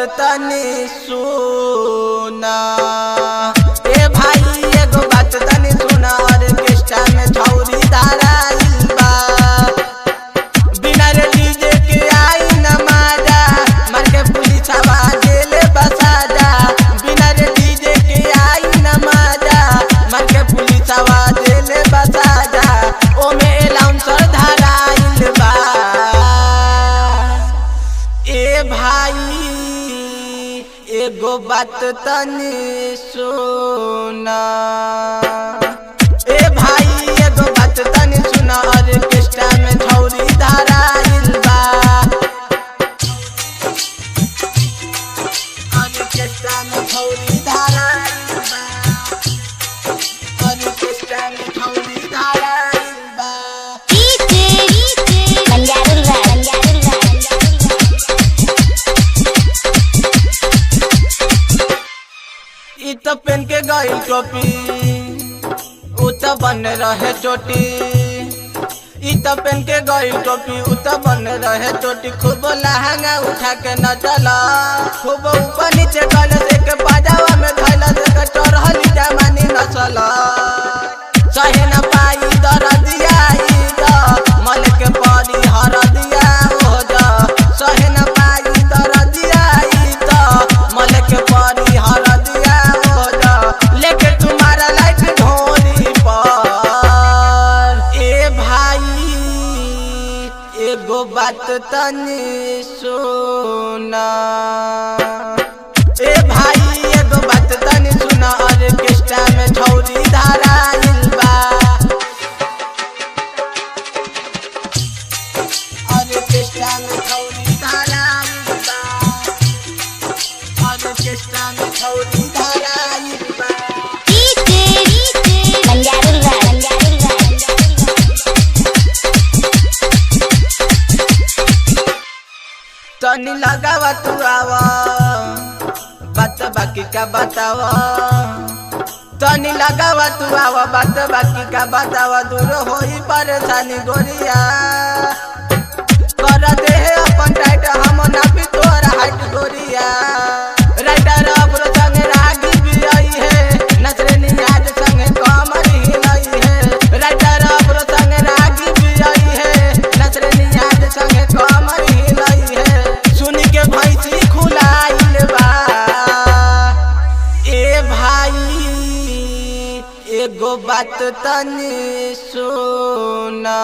तनी सुना। ए भाई एगो बात तनी सुना, ऑर्केस्ट्रा में छौरी धाराइल बा। बिना रे डीजे के आई न माजा, मार के पुलिस आवाज ले बसाजा। बिना रे डीजे के आई न माजा, मार के पुलिस आवाज ले बसाजा। ओमे लाउंसर धाराइल बा। ए भाई एगो बात तनी सुना। ए भाई एगो बात तनी सुना, ऑर्केस्ट्रा में छौरी धाराइल बा। ऑर्केस्ट्रा में छौरी धाराइल बा। ऑर्केस्ट्रा में छौरी धाराइल बा। इ तो पेन के गई टोपी, उ तो बन रहे चोटी। इ तो पेन के गई टोपी, उ तो बन रहे चोटी। खूब लहंगा उठा के न चला, खूब ऊपर नीचे गल से के पाजावा में धैला से के चढ़ली जमानी न चला। सहे न पाई दरदिया ई जा, मल के परी हरदिया हो जा। सहे न पाई दरदिया ई जा, मल के परी हरदिया हो जा। लेके तुम्हारा लाइट ढोरी पर। ए भाई एगो बात तनी सुना। ए भाई एगो बात तनी सुना, ऑर्केस्ट्रा में छौरी धाराइल बा। ऑर्केस्ट्रा में छौरी धाराइल बा। ऑर्केस्ट्रा में छौरी धाराइल बा। तनी लगावा तू आवा, बात बाकी का बतावा। तनी लगावा तू आवा, बात बाकी का बतावा। दूर होई परेशानी गोरिया, कर दे अपन टाइट, हम ना भी तोरा हाइट गोरिया। राइडर अब्रो संग रागी भी आई है, नजरे नियाज संग कमर हिलाई है। राइडर अब्रो संग रागी भी आई है, नजरे नियाज संग कमर हिलाई है। सुन के भैंसी खुलाइल बा। ए भाई एगो बात तनी सुना।